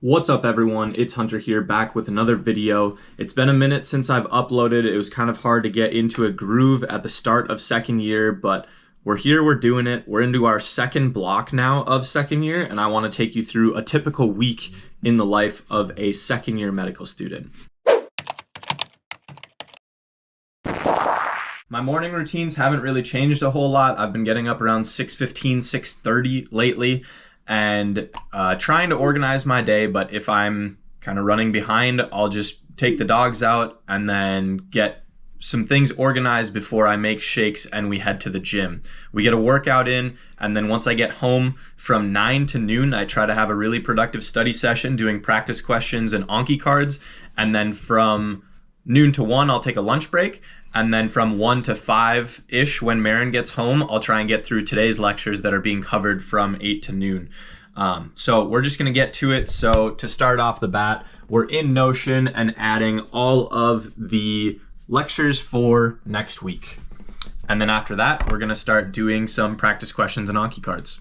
What's up everyone, it's Hunter here back with another video. It's been a minute since I've uploaded. It was kind of hard to get into a groove at the start of second year, but we're here, we're doing it. We're into our second block now of second year, and I want to take you through a typical week in the life of a second year medical student. My morning routines haven't really changed a whole lot. I've been getting up around 6:15, 6:30 lately, and trying to organize my day, but if I'm kind of running behind, I'll just take the dogs out and then get some things organized before I make shakes and we head to the gym. We get a workout in, and then once I get home from 9 to noon, I try to have a really productive study session doing practice questions and Anki cards, and then from noon to 1, I'll take a lunch break. And then from 1 to 5-ish, when Marin gets home, I'll try and get through today's lectures that are being covered from 8 to noon. So we're just going to get to it. So to start off the bat, we're in Notion and adding all of the lectures for next week. And then after that, we're going to start doing some practice questions and Anki cards.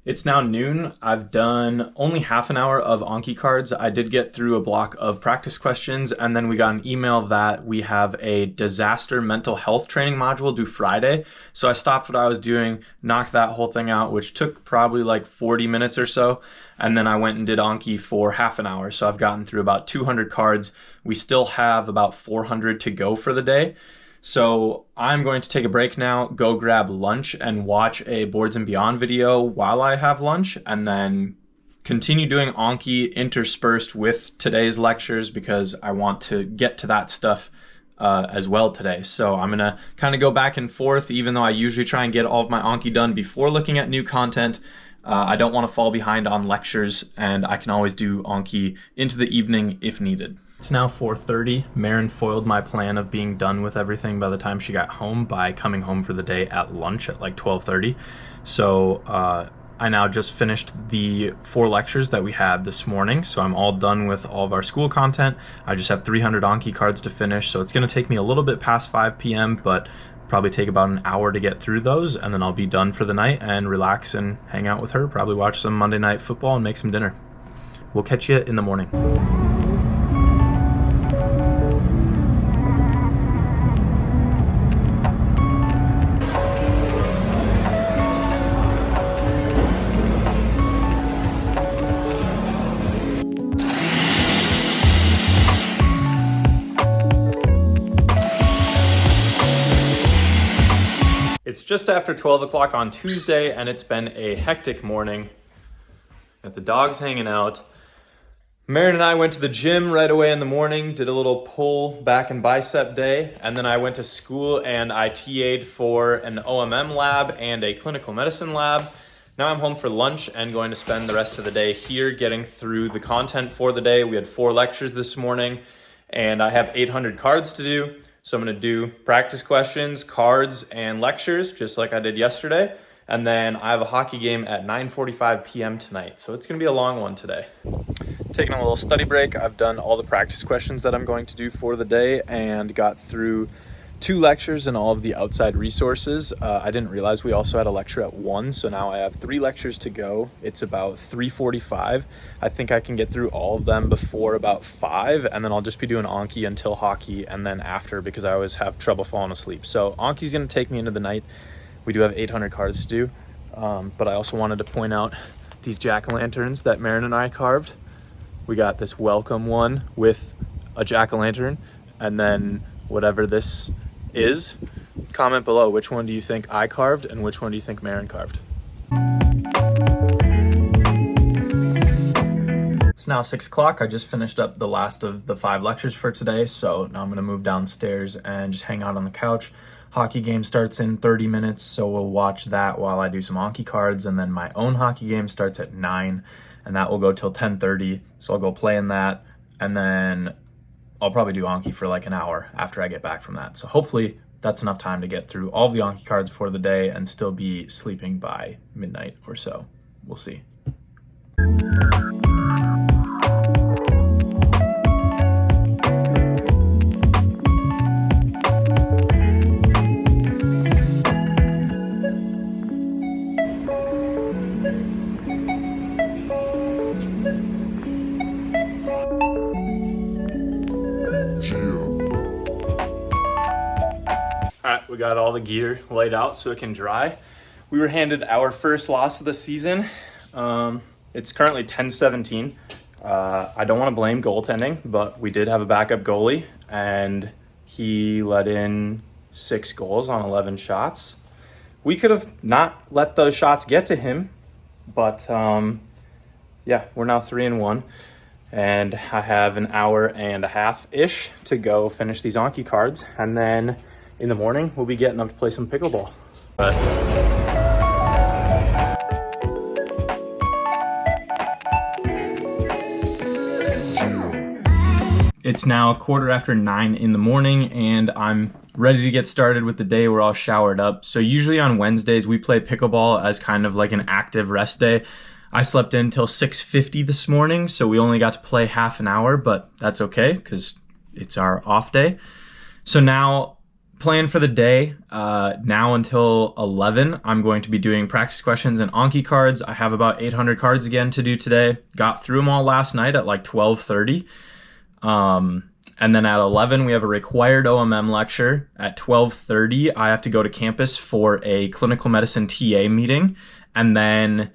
It's now noon. I've done only half an hour of Anki cards. I did get through a block of practice questions, and then we got an email that we have a disaster mental health training module due Friday. So I stopped what I was doing, knocked that whole thing out, which took probably like 40 minutes or so. And then I went and did Anki for half an hour. So I've gotten through about 200 cards. We still have about 400 to go for the day. So I'm going to take a break now, go grab lunch and watch a Boards and Beyond video while I have lunch, and then continue doing Anki interspersed with today's lectures because I want to get to that stuff as well today. So I'm gonna kind of go back and forth, even though I usually try and get all of my Anki done before looking at new content. I don't want to fall behind on lectures, and I can always do Anki into the evening if needed. It's now 4:30. Marin foiled my plan of being done with everything by the time she got home by coming home for the day at lunch at like 12:30. So I now just finished the 4 lectures that we had this morning. So I'm all done with all of our school content. I just have 300 Anki cards to finish. So it's going to take me a little bit past 5 p.m., but probably take about an hour to get through those, and then I'll be done for the night and relax and hang out with her, probably watch some Monday Night Football and make some dinner. We'll catch you in the morning. It's just after 12 o'clock on Tuesday, and it's been a hectic morning. Got the dogs hanging out. Marin and I went to the gym right away in the morning, did a little pull back and bicep day, and then I went to school and I TA'd for an OMM lab and a clinical medicine lab. Now I'm home for lunch and going to spend the rest of the day here getting through the content for the day. We had 4 lectures this morning, and I have 800 cards to do. So I'm going to do practice questions, cards, and lectures, just like I did yesterday. And then I have a hockey game at 9:45 p.m. tonight. So it's going to be a long one today. Taking a little study break. I've done all the practice questions that I'm going to do for the day and got through 2 lectures and all of the outside resources. I didn't realize we also had a lecture at 1, so now I have 3 lectures to go. It's about 3:45. I think I can get through all of them before about 5, and then I'll just be doing Anki until hockey and then after, because I always have trouble falling asleep. So Anki's going to take me into the night. We do have 800 cards to do, but I also wanted to point out these jack-o'-lanterns that Marin and I carved. We got this welcome one with a jack-o'-lantern, and then whatever this is, comment below which one do you think I carved and which one do you think Marin carved. It's now 6 o'clock. I just finished up the last of the 5 lectures for today, so now I'm going to move downstairs and just hang out on the couch. Hockey game starts in 30 minutes, so we'll watch that while I do some Anki cards, and then my own hockey game starts at 9, and that will go till 10:30, so I'll go play in that, and then I'll probably do Anki for like an hour after I get back from that. So hopefully that's enough time to get through all the Anki cards for the day and still be sleeping by midnight or so. We'll see. got all the gear laid out so it can dry. We were handed our first loss of the season. It's currently 10-17. I don't want to blame goaltending, but we did have a backup goalie, and he let in 6 goals on 11 shots. We could have not let those shots get to him, but yeah, we're now 3-1, and I have an hour and a half-ish to go finish these Anki cards, and then in the morning we'll be getting up to play some pickleball. It's now 9:15 in the morning, and I'm ready to get started with the day. We're all showered up. So usually on Wednesdays, we play pickleball as kind of like an active rest day. I slept in till 6:50 this morning, so we only got to play half an hour, but that's okay because it's our off day. So now, plan for the day, now until 11, I'm going to be doing practice questions and Anki cards. I have about 800 cards again to do today. Got through them all last night at like 12:30. And then at 11, we have a required OMM lecture. At 12:30, I have to go to campus for a clinical medicine TA meeting. And then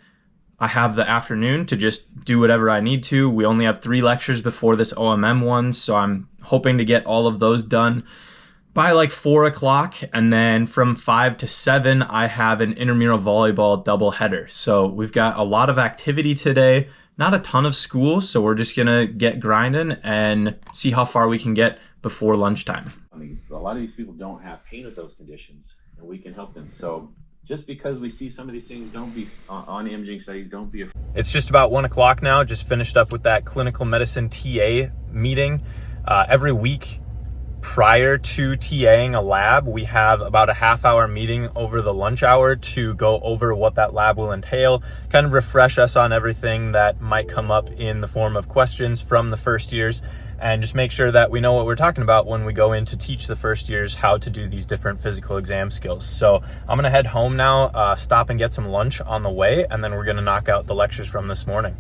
I have the afternoon to just do whatever I need to. We only have 3 lectures before this OMM one, so I'm hoping to get all of those done by like 4 o'clock. And then from 5 to 7, I have an intramural volleyball doubleheader. So we've got a lot of activity today. Not a ton of school, so we're just gonna get grinding and see how far we can get before lunchtime. A lot of these people don't have pain with those conditions, and we can help them. So just because we see some of these things, don't be on imaging studies, don't be afraid. It's just about 1 o'clock now. Just finished up with that clinical medicine TA meeting. Every week prior to TAing a lab, we have about a half-hour meeting over the lunch hour to go over what that lab will entail, kind of refresh us on everything that might come up in the form of questions from the first years, and just make sure that we know what we're talking about when we go in to teach the first years how to do these different physical exam skills. So I'm gonna head home now, stop and get some lunch on the way, and then we're gonna knock out the lectures from this morning.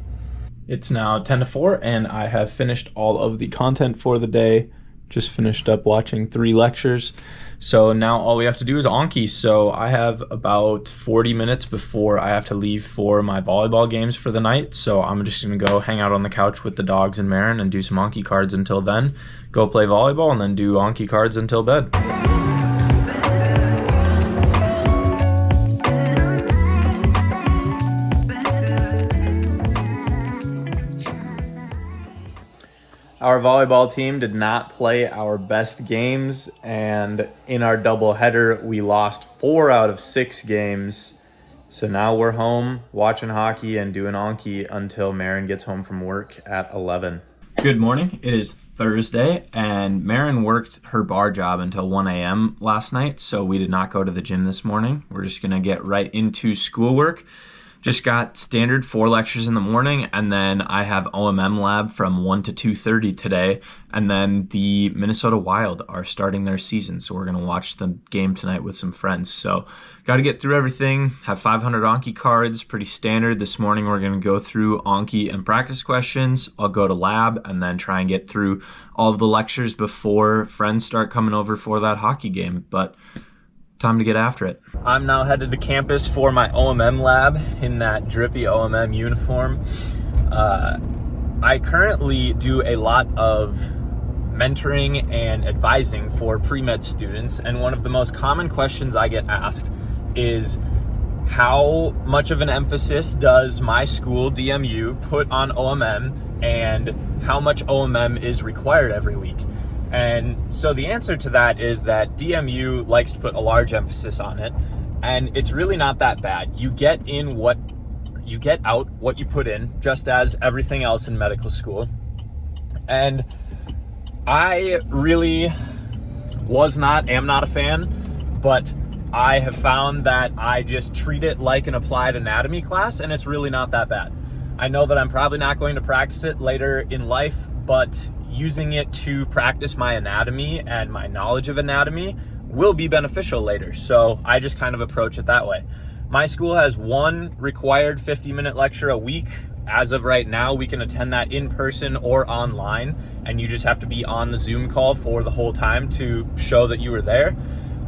It's now 10-4, and I have finished all of the content for the day. Just finished up watching 3 lectures. So now all we have to do is Anki. So I have about 40 minutes before I have to leave for my volleyball games for the night. So I'm just gonna go hang out on the couch with the dogs and Marin and do some Anki cards until then, go play volleyball, and then do Anki cards until bed. Our volleyball team did not play our best games, and in our doubleheader, we lost 4 out of 6 games. So now we're home watching hockey and doing Anki until Marin gets home from work at 11. Good morning. It is Thursday, and Marin worked her bar job until 1 a.m. last night, so we did not go to the gym this morning. We're just going to get right into schoolwork. Just got standard 4 lectures in the morning, and then I have OMM lab from 1 to 2:30 today, and then the Minnesota Wild are starting their season, so we're going to watch the game tonight with some friends. So got to get through everything, have 500 Anki cards, pretty standard. This morning we're going to go through Anki and practice questions. I'll go to lab and then try and get through all of the lectures before friends start coming over for that hockey game, but time to get after it. I'm now headed to campus for my OMM lab in that drippy OMM uniform. I currently do a lot of mentoring and advising for pre-med students, and one of the most common questions I get asked is, how much of an emphasis does my school, DMU, put on OMM, and how much OMM is required every week? And so the answer to that is that DMU likes to put a large emphasis on it, and it's really not that bad. You get out what you put in, just as everything else in medical school. And I really am not a fan, but I have found that I just treat it like an applied anatomy class, and it's really not that bad. I know that I'm probably not going to practice it later in life, but using it to practice my anatomy and my knowledge of anatomy will be beneficial later. So I just kind of approach it that way. My school has 1 required 50-minute lecture a week. As of right now, we can attend that in person or online, and you just have to be on the Zoom call for the whole time to show that you were there.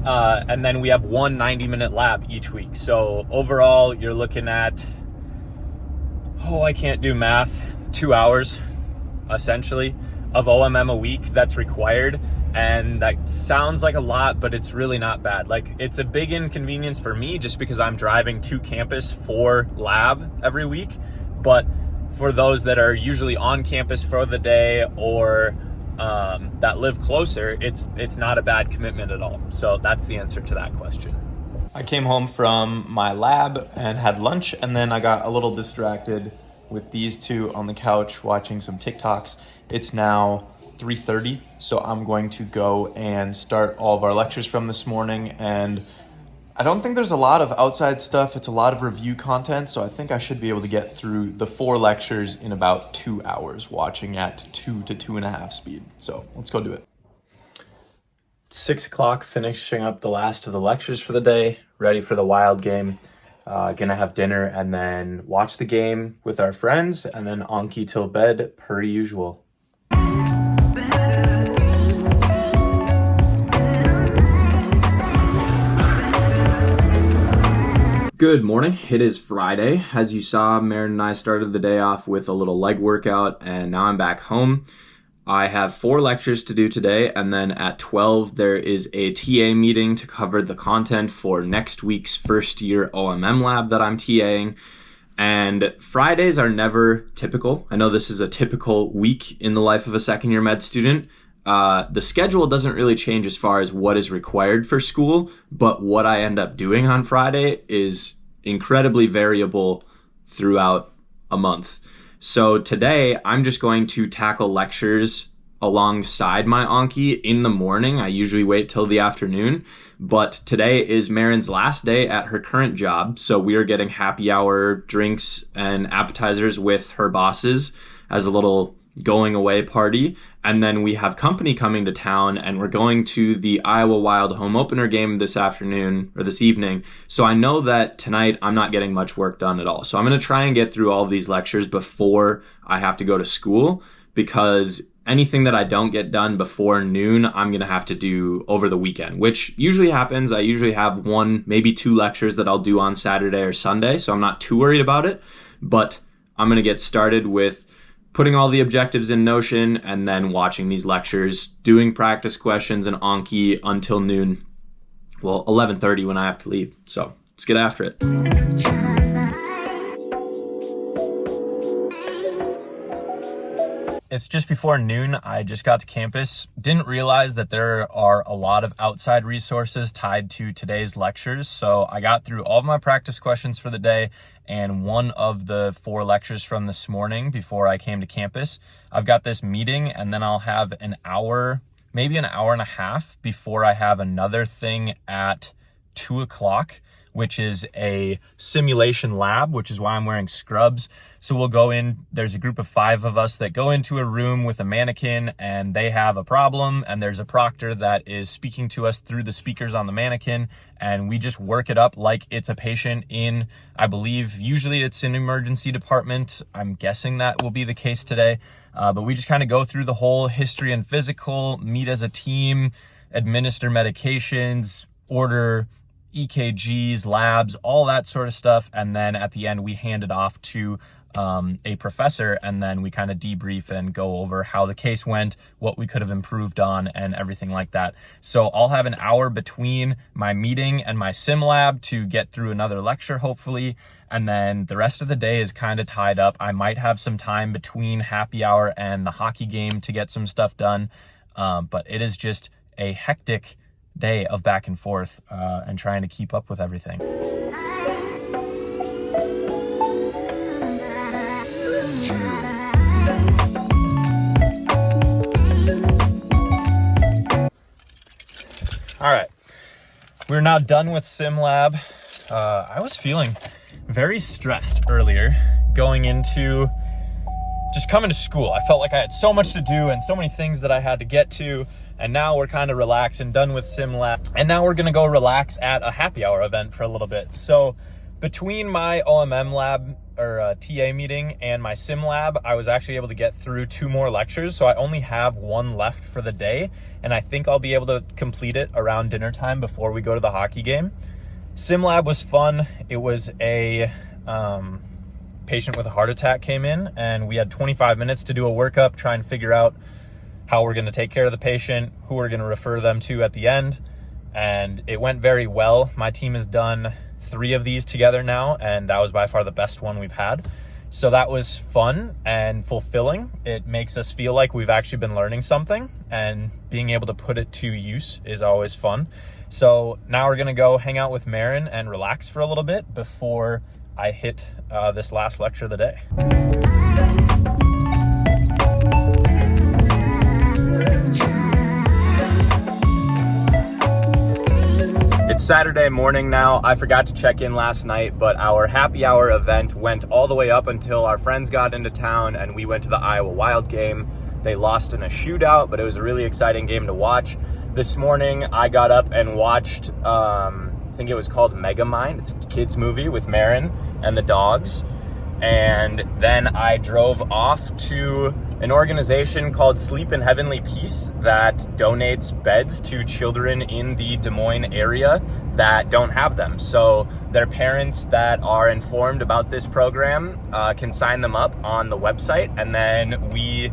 And then we have one 90-minute lab each week. So overall, you're looking at, I can't do math, 2 hours, essentially, of OMM a week that's required. And that sounds like a lot, but it's really not bad. Like, it's a big inconvenience for me just because I'm driving to campus for lab every week. But for those that are usually on campus for the day or that live closer, it's not a bad commitment at all. So that's the answer to that question. I came home from my lab and had lunch, and then I got a little distracted with these two on the couch watching some TikToks. It's now 3:30, so I'm going to go and start all of our lectures from this morning, and I don't think there's a lot of outside stuff. It's a lot of review content, so I think I should be able to get through the 4 lectures in about 2 hours, watching at 2 to 2.5 speed. So let's go do it. 6 o'clock, finishing up the last of the lectures for the day, ready for the Wild game. Gonna have dinner and then watch the game with our friends, and then Anki till bed per usual. Good morning. It is Friday. As you saw, Marin and I started the day off with a little leg workout, and now I'm back home. I have 4 lectures to do today, and then at 12 there is a TA meeting to cover the content for next week's first year OMM lab that I'm TAing. And Fridays are never typical. I know this is a typical week in the life of a second year med student. The schedule doesn't really change as far as what is required for school, but what I end up doing on Friday is incredibly variable throughout a month. So today I'm just going to tackle lectures alongside my Anki in the morning. I usually wait till the afternoon, but today is Marin's last day at her current job. So we are getting happy hour drinks and appetizers with her bosses as a little going away party. And then we have company coming to town, and we're going to the Iowa Wild home opener game this afternoon or this evening. So I know that tonight I'm not getting much work done at all. So I'm going to try and get through all of these lectures before I have to go to school, because anything that I don't get done before noon, I'm going to have to do over the weekend, which usually happens. I usually have 1, maybe 2 lectures that I'll do on Saturday or Sunday. So I'm not too worried about it, but I'm going to get started with putting all the objectives in Notion and then watching these lectures, doing practice questions and Anki until noon. Well, 11:30 when I have to leave. So let's get after it. It's just before noon. I just got to campus. Didn't realize that there are a lot of outside resources tied to today's lectures. So I got through all of my practice questions for the day and one of the 4 lectures from this morning before I came to campus. I've got this meeting, and then I'll have an hour, maybe an hour and a half before I have another thing at 2 o'clock, which is a simulation lab, which is why I'm wearing scrubs. So we'll go in, there's a group of 5 of us that go into a room with a mannequin, and they have a problem, and there's a proctor that is speaking to us through the speakers on the mannequin, and we just work it up like it's a patient in, I believe, usually it's an emergency department. I'm guessing that will be the case today. But we just kind of go through the whole history and physical, meet as a team, administer medications, order EKGs, labs, all that sort of stuff. And then at the end, we hand it off to a professor, and then we kind of debrief and go over how the case went, what we could have improved on, and everything like that. So I'll have an hour between my meeting and my sim lab to get through another lecture, hopefully. And then the rest of the day is kind of tied up. I might have some time between happy hour and the hockey game to get some stuff done. But it is just a hectic day of back and forth and trying to keep up with everything. All right, we're now done with sim lab. I was feeling very stressed earlier going into just coming to school. I felt like I had so much to do and so many things that I had to get to. And now we're kind of relaxed and done with sim lab. And now we're gonna go relax at a happy hour event for a little bit. So Between my OMM lab or TA meeting and my sim lab, I was actually able to get through 2 more lectures. So I only have 1 left for the day. And I think I'll be able to complete it around dinner time before we go to the hockey game. Sim lab was fun. It was a patient with a heart attack came in, and we had 25 minutes to do a workup, try and figure out how we're going to take care of the patient, who we're going to refer them to at the end. And it went very well. My team has done 3 of these together now, and that was by far the best one we've had. So that was fun and fulfilling. It makes us feel like we've actually been learning something, and being able to put it to use is always fun. So now we're gonna go hang out with Marin and relax for a little bit before I hit this last lecture of the day. It's Saturday morning now. I forgot to check in last night, but our happy hour event went all the way up until our friends got into town and we went to the Iowa Wild game. They lost in a shootout, but it was a really exciting game to watch. This morning, I got up and watched, I think it was called Megamind. It's a kids movie with Marin and the dogs. And then I drove off to an organization called Sleep in Heavenly Peace that donates beds to children in the Des Moines area that don't have them. So their parents that are informed about this program can sign them up on the website, and then we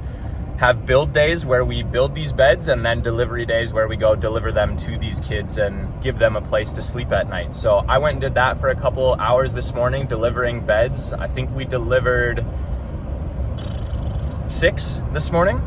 have build days where we build these beds, and then delivery days where we go deliver them to these kids and give them a place to sleep at night. So I went and did that for a couple hours this morning, delivering beds. I think we delivered 6 this morning,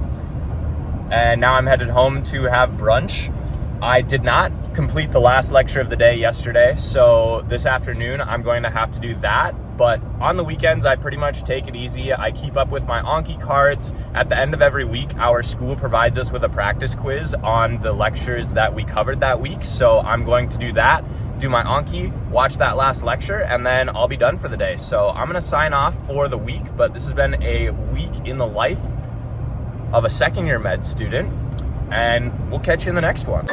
and now I'm headed home to have brunch. I did not complete the last lecture of the day yesterday, so this afternoon I'm going to have to do that. But on the weekends, I pretty much take it easy. I keep up with my Anki cards. At the end of every week, our school provides us with a practice quiz on the lectures that we covered that week. So I'm going to do that, do my Anki, watch that last lecture, and then I'll be done for the day. So I'm gonna sign off for the week, but this has been a week in the life of a second-year med student, and we'll catch you in the next one.